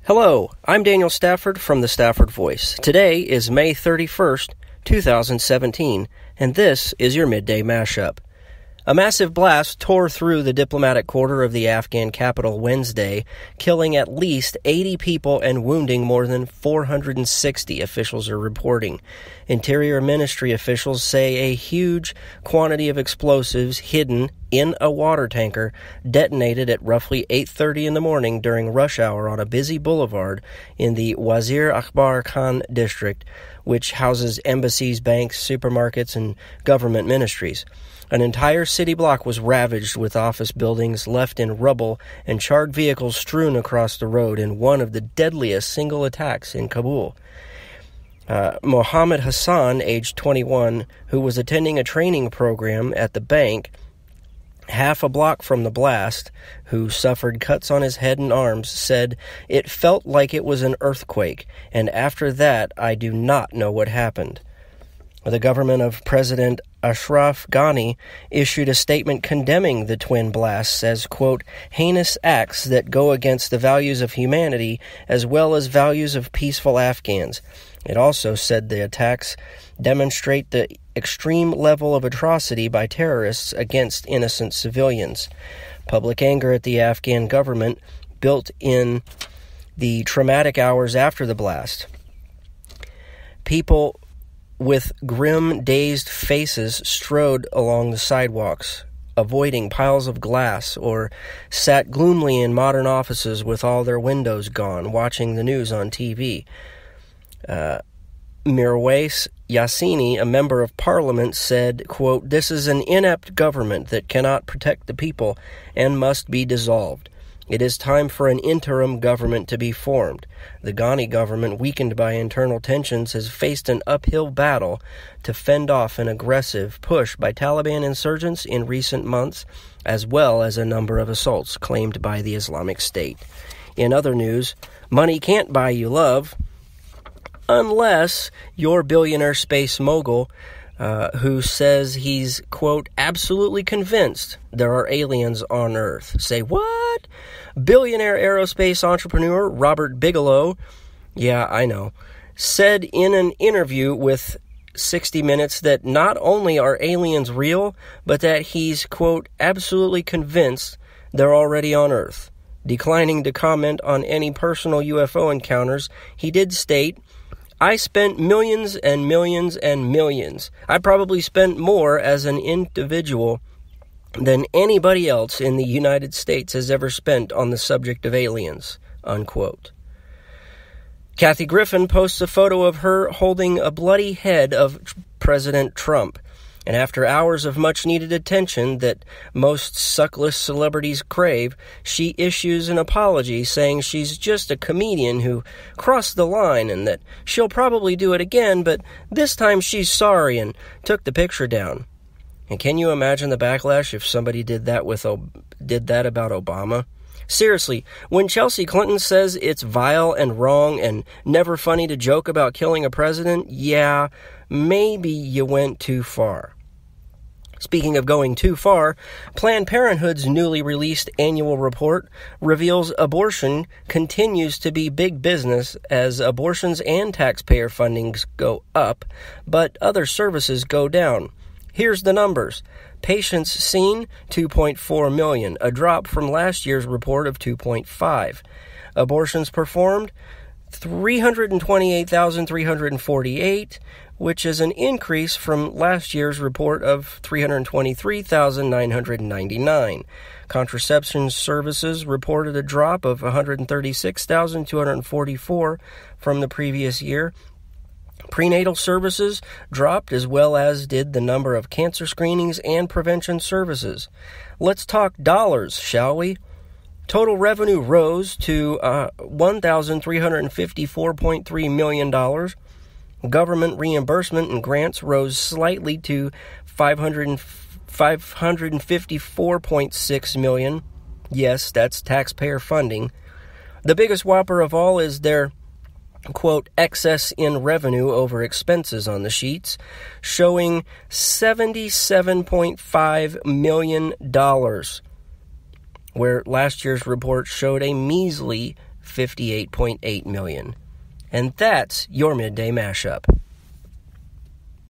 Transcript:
Hello, I'm Daniel Stafford from the Stafford Voice. Today is May 31st, 2017, and this is your Midday Mashup. A massive blast tore through the diplomatic quarter of the Afghan capital Wednesday, killing at least 80 people and wounding more than 460, officials are reporting. Interior Ministry officials say a huge quantity of explosives hidden in a water tanker detonated at roughly 8:30 in the morning during rush hour on a busy boulevard in the Wazir Akbar Khan district, which houses embassies, banks, supermarkets, and government ministries. An entire city block was ravaged with office buildings left in rubble and charred vehicles strewn across the road in one of the deadliest single attacks in Kabul. Mohammed Hassan, aged 21, who was attending a training program at the bank half a block from the blast, who suffered cuts on his head and arms, said, "It felt like it was an earthquake, and after that I do not know what happened." The government of President Ashraf Ghani issued a statement condemning the twin blasts as, quote, heinous acts that go against the values of humanity as well as values of peaceful Afghans. It also said the attacks demonstrate the extreme level of atrocity by terrorists against innocent civilians. Public anger at the Afghan government built in the traumatic hours after the blast. People with grim, dazed faces strode along the sidewalks, avoiding piles of glass, or sat gloomily in modern offices with all their windows gone, watching the news on TV. Mirwais Yassini, a member of parliament, said, quote, "This is an inept government that cannot protect the people and must be dissolved. It is time for an interim government to be formed. The Ghani government, weakened by internal tensions, has faced an uphill battle to fend off an aggressive push by Taliban insurgents in recent months, as well as a number of assaults claimed by the Islamic State." In other news, money can't buy you love, unless you're billionaire space mogul who says he's, quote, absolutely convinced there are aliens on Earth. Say what? Billionaire aerospace entrepreneur Robert Bigelow, yeah, I know, said in an interview with 60 Minutes that not only are aliens real, but that he's, quote, absolutely convinced they're already on Earth. Declining to comment on any personal UFO encounters, he did state, "I spent millions and millions and millions. I probably spent more as an individual than anybody else in the United States has ever spent on the subject of aliens," unquote. Kathy Griffin posts a photo of her holding a bloody head of President Trump. And after hours of much-needed attention that most suckless celebrities crave, she issues an apology saying she's just a comedian who crossed the line and that she'll probably do it again, but this time she's sorry and took the picture down. And can you imagine the backlash if somebody did that about Obama? Seriously, when Chelsea Clinton says it's vile and wrong and never funny to joke about killing a president, yeah, maybe you went too far. Speaking of going too far, Planned Parenthood's newly released annual report reveals abortion continues to be big business as abortions and taxpayer fundings go up, but other services go down. Here's the numbers. Patients seen, 2.4 million, a drop from last year's report of 2.5. Abortions performed, 328,348, which is an increase from last year's report of 323,999. Contraception services reported a drop of 136,244 from the previous year. Prenatal services dropped, as well as did the number of cancer screenings and prevention services. Let's talk dollars, shall we? Total revenue rose to $1,354.3 million. Government reimbursement and grants rose slightly to $554.6 million. Yes, that's taxpayer funding. The biggest whopper of all is their, quote, excess in revenue over expenses on the sheets, showing $77.5 million, where last year's report showed a measly $58.8 million. And that's your Midday Mashup.